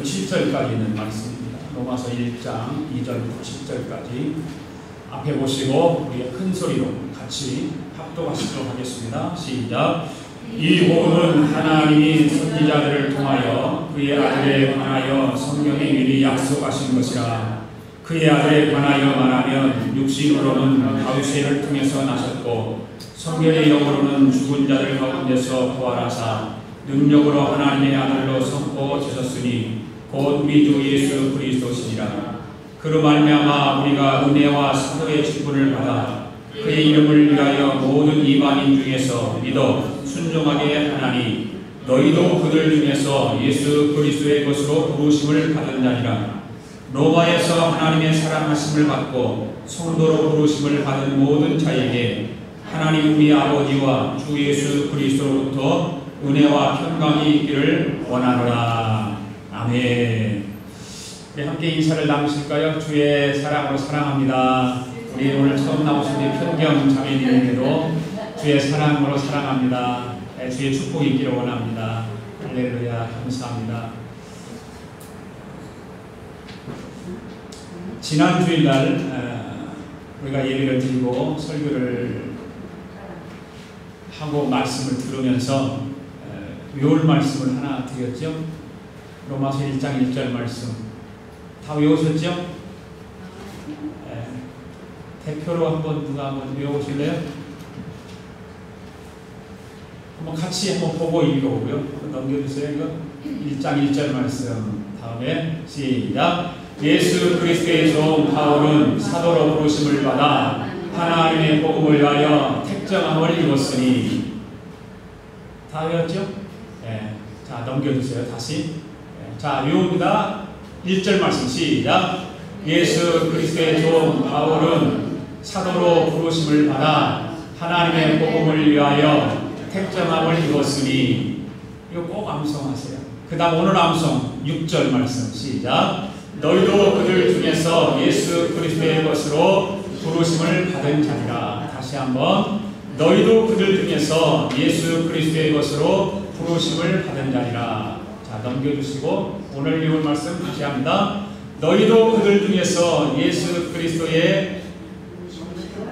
7절까지 있는 말씀입니다. 로마서 1장 2절부터 10절까지 앞에 보시고 우리의 큰 소리로 같이 합독하시도록 하겠습니다. 시작. 이 복음은 하나님이 선지자들을 통하여 그의 아들에 관하여 성경에 미리 약속하신 것이라. 그의 아들에 관하여 말하면 육신으로는 다윗을 통해서 나셨고 성결의 영으로는 죽은 자들 가운데서 부활하사 능력으로 하나님의 아들로 선포되셨으니 곧 우리 주 예수 그리스도시니라. 그로 말미암아 우리가 은혜와 사도의 직분을 받아 그의 이름을 위하여 모든 이방인 중에서 믿어 순종하게 하나니 너희도 그들 중에서 예수 그리스도의 것으로 부르심을 받은 자니라. 로마에서 하나님의 사랑하심을 받고 성도로 부르심을 받은 모든 자에게 하나님 우리 아버지와 주 예수 그리스도로부터 은혜와 평강이 있기를 원하노라. 아멘. 우리 함께 인사를 나누실까요? 주의 사랑으로 사랑합니다. 우리 오늘 처음 나오신 우리 편경 자매님에게도 주의 사랑으로 사랑합니다. 주의 축복이 있기를 원합니다. 할렐루야. 감사합니다. 지난 주일날 우리가 예배를 드리고 설교를 하고 말씀을 들으면서 외울 말씀을 하나 드렸죠. 로마서 1장 1절 말씀 다 외우셨죠? 대표로 누가 한번 외우실래요? 한번 같이 보고 읽어보고요. 넘겨주세요. 이거 1장 1절 말씀 다음에 시작. 예수 그리스도의 종 바울은 사도로 부르심을 받아 하나님의 복음을 위하여 택정함을 입었으니. 다 외웠죠? 자, 넘겨주세요. 다시. 자, 외웁니다. 1절 말씀 시작. 예수 그리스도의 종 바울은 사도로 부르심을 받아 하나님의 복음을 위하여 택정함을 입었으니. 이거 꼭 암송하세요. 그 다음 오늘 암송 6절 말씀 시작. 너희도 그들 중에서 예수 그리스도의 것으로 부르심을 받은 자니라. 다시 한번. 너희도 그들 중에서 예수 그리스도의 것으로 부르심을 받은 자니라. 자, 넘겨주시고 오늘 읽을 말씀 다시 합니다. 너희도 그들 중에서 예수 그리스도의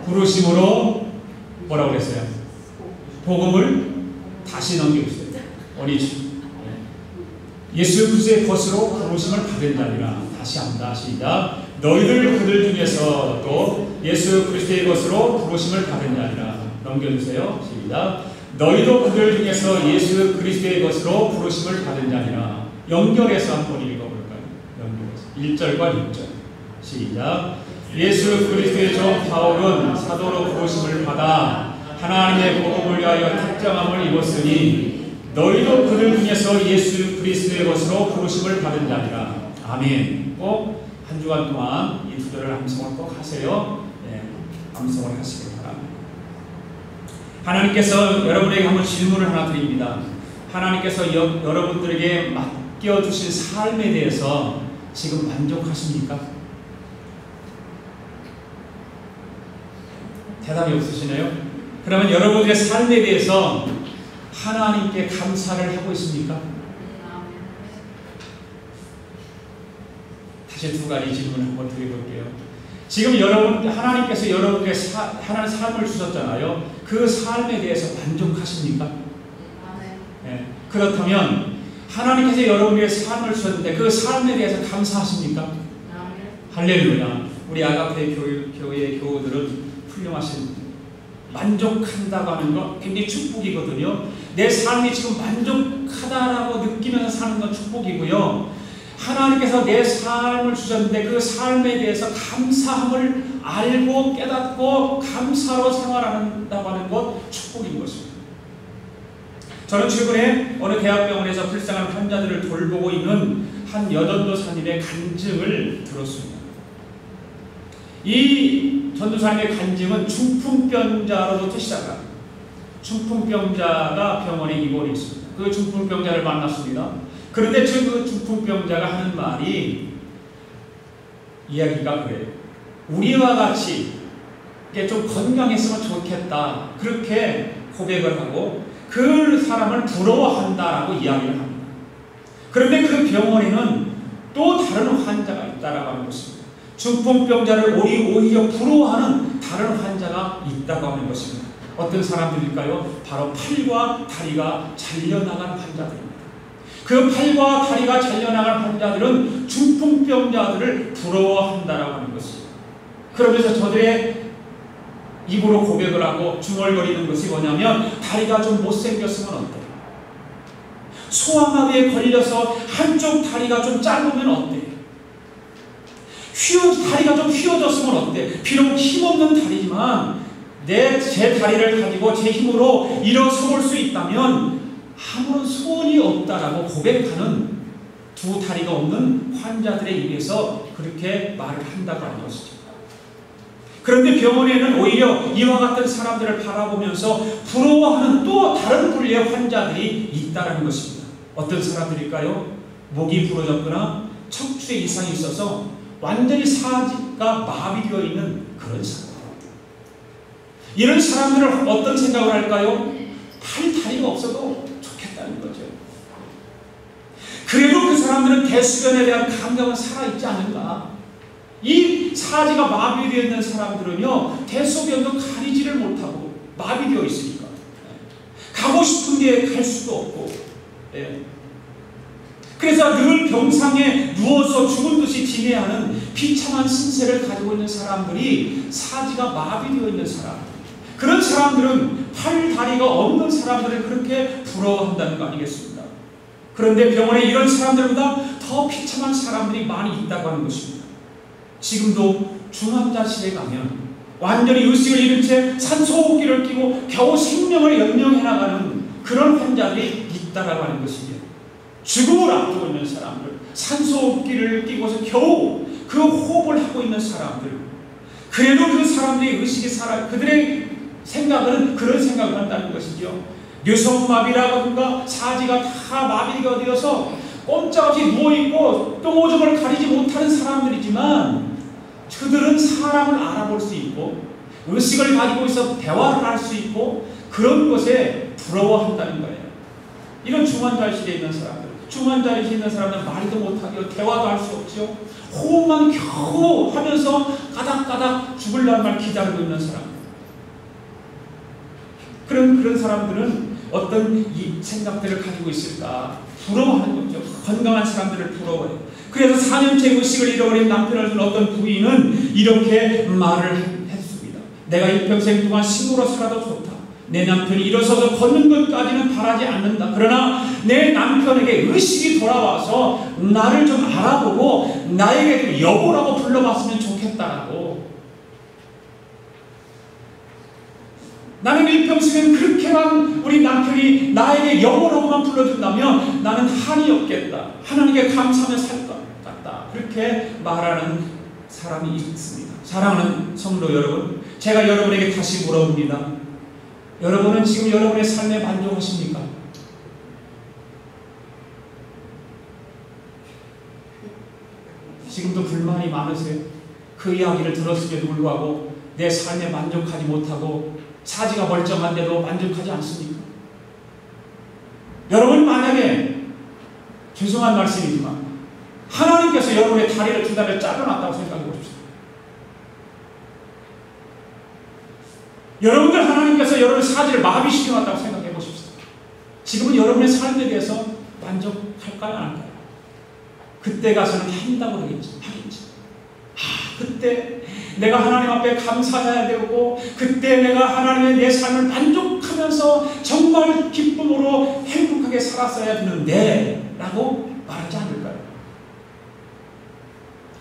부르심으로 뭐라고 그랬어요? 복음을 다시 넘겨주세요. 어리지. 예수 그리스도의 것으로 부르심을 받은 자니라. 다시 합니다. 시작. 너희들 그들 중에서 또 예수 그리스도의 것으로 부르심을 받은 자니라. 넘겨주세요. 시작. 너희도 그들 중에서 예수 그리스도의 것으로 부르심을 받은 자니라. 연결해서 한번 읽어볼까요? 연결해서 1절과 6절 시작. 예수 그리스도의 종 바울은 사도로 부르심을 받아 하나님의 복음을 위하여 택정함을 입었으니 너희도 그들 중에서 예수 그리스도의 것으로 부르심을 받은 자니라. 아멘. 꼭 한 주간 동안 이 두 절을 암송을 꼭 하세요. 암송을 하시길 바랍니다. 하나님께서 여러분에게 한번 질문을 하나 드립니다. 하나님께서 여러분들에게 맡겨주신 삶에 대해서 지금 만족하십니까? 대답이 없으시네요. 그러면 여러분들의 삶에 대해서 하나님께 감사를 하고 있습니까? 다시 두 가지 질문을 한번 드려볼게요. 지금 하나님께서 여러분에게 하나님 삶을 주셨잖아요. 그 삶에 대해서 만족하십니까? 네. 그렇다면 하나님께서 여러분에게 삶을 주셨는데 그 삶에 대해서 감사하십니까? 할렐루야. 우리 아가페 교회의 교우들은 훌륭하신 만족한다고 하는 건 굉장히 축복이거든요. 내 삶이 지금 만족하다라고 느끼면서 사는 건 축복이고요. 하나님께서 내 삶을 주셨는데 그 삶에 대해서 감사함을 알고 깨닫고 감사로 생활한다고 하는 것 축복인 것입니다. 저는 최근에 어느 대학병원에서 불쌍한 환자들을 돌보고 있는 한 여전도사님의 간증을 들었습니다. 이 전도사님의 간증은 중풍병자로부터 시작합니다. 중풍병자가 병원에 입원해 있습니다. 그 중풍병자를 만났습니다. 그런데 그 중풍병자가 하는 말이 이야기가 그래요. 우리와 같이 좀 건강했으면 좋겠다. 그렇게 고백을 하고 그 사람을 부러워한다라고 이야기를 합니다. 그런데 그 병원에는 또 다른 환자가 있다라고 하는 것입니다. 중풍병자를 오히려 부러워하는 다른 환자가 있다고 하는 것입니다. 어떤 사람들일까요? 바로 팔과 다리가 잘려나간 환자들입니다. 그 팔과 다리가 잘려나간 환자들은 중풍병자들을 부러워한다라고 하는 것입니다. 그러면서 저들의 입으로 고백을 하고 중얼거리는 것이 뭐냐면 다리가 좀 못생겼으면 어때? 소아마비에 걸려서 한쪽 다리가 좀 짧으면 어때? 다리가 좀 휘어졌으면 어때? 비록 힘없는 다리지만 제 다리를 가지고 제 힘으로 일어서볼 수 있다면 아무런 소원이 없다라고 고백하는 두 다리가 없는 환자들의 입에서 그렇게 말을 한다고 하는 것이죠. 그런데 병원에는 오히려 이와 같은 사람들을 바라보면서 부러워하는 또 다른 분류의 환자들이 있다는 것입니다. 어떤 사람들일까요? 목이 부러졌거나 척추에 이상이 있어서 완전히 사지가 마비되어 있는 그런 사람. 이런 사람들은 어떤 생각을 할까요? 다리가 없어도 좋겠다는 거죠. 그래도 그 사람들은 대수변에 대한 감각은 살아있지 않은가? 이 사지가 마비되어 있는 사람들은요, 대소변도 가리지를 못하고 마비되어 있으니까 가고 싶은 데 갈 수도 없고, 그래서 늘 병상에 누워서 죽은 듯이 지내하는 비참한 신세를 가지고 있는 사람들이 사지가 마비되어 있는 사람, 그런 사람들은 팔, 다리가 없는 사람들을 그렇게 부러워한다는 거 아니겠습니까? 그런데 병원에 이런 사람들보다 더 비참한 사람들이 많이 있다고 하는 것입니다. 지금도 중환자실에 가면 완전히 의식을 잃은 채 산소호흡기를 끼고 겨우 생명을 연명해 나가는 그런 환자들이 있다라고 하는 것입니다. 죽음을 앞두고 있는 사람들, 산소호흡기를 끼고서 겨우 그 호흡을 하고 있는 사람들, 그래도 그 사람들의 의식이 그들의 생각은 그런 생각을 한다는 것이죠. 뇌성마비라든가 사지가 다 마비가 되어서 꼼짝없이 누워있고 똥오줌을 가리지 못하는 사람들이지만 그들은 사람을 알아볼 수 있고 의식을 가지고 있어 대화를 할 수 있고 그런 것에 부러워한다는 거예요. 이런 중환자실에 있는 사람들, 중환자실에 있는 사람들은 말도 못하고 대화도 할 수 없죠. 호흡만 겨우 하면서 까닥까닥 죽으려는 말 기다리고 있는 사람. 그런 사람들은 어떤 이 생각들을 가지고 있을까? 부러워하는 거죠. 건강한 사람들을 부러워해요. 그래서 4년째 의식을 잃어버린 남편을 둔 어떤 부인은 이렇게 말을 했습니다. 내가 일평생 동안 신으로 살아도 좋다. 내 남편이 일어서서 걷는 것까지는 바라지 않는다. 그러나 내 남편에게 의식이 돌아와서 나를 좀 알아보고 나에게 좀 여보라고 불러봤으면 좋겠다라고. 나는 일평생은 그렇게만 우리 남편이 나에게 여보라고만 불러준다면 나는 한이 없겠다. 하나님께 감사하며 살 것 같다. 그렇게 말하는 사람이 있습니다. 사랑하는 성도 여러분, 제가 여러분에게 다시 물어봅니다. 여러분은 지금 여러분의 삶에 만족하십니까? 지금도 불만이 많으세요? 그 이야기를 들었음에도 불구하고 내 삶에 만족하지 못하고 사지가 멀쩡한데도 만족하지 않습니까? 여러분 만약에 죄송한 말씀이지만 하나님께서 여러분의 다리를 두 다리를 잘라놨다고 생각해 보십시오. 여러분들 하나님께서 여러분의 사지를 마비시켜놨다고 생각해 보십시오. 지금은 여러분의 삶에 대해서 만족할까요? 안 할까요? 그때 가서는 한다고 하겠지. 그때 내가 하나님 앞에 감사해야 되고 그때 내가 하나님의 내 삶을 만족하면서 정말 기쁨으로 행복하게 살았어야 되는데 라고 말하지 않을까요?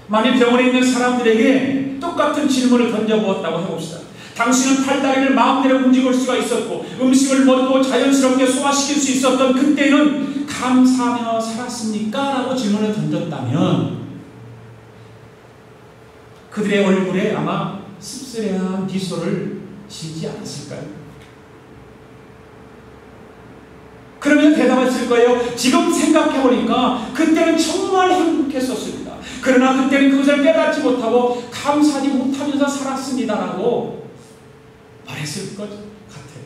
만일 병원에 있는 사람들에게 똑같은 질문을 던져보았다고 해봅시다. 당신은 팔다리를 마음대로 움직일 수가 있었고 음식을 먹고 자연스럽게 소화시킬 수 있었던 그때는 감사하며 살았습니까? 라고 질문을 던졌다면 그들의 얼굴에 아마 씁쓸한 미소를 지지 않았을까요? 그러면 대답했을 거예요. 지금 생각해보니까 그때는 정말 행복했었습니다. 그러나 그때는 그것을 깨닫지 못하고 감사하지 못하면서 살았습니다라고 말했을 것 같아요.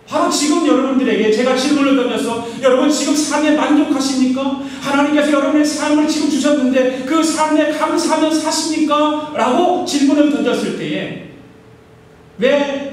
바로 지금 여러분들에게 제가 질문을 던져서 여러분 지금 삶에 만족하십니까? 하나님께서 여러분의 삶을 지금 주셨는데 그 삶에 감사하며 사십니까? 라고 질문을 던졌을 때에 왜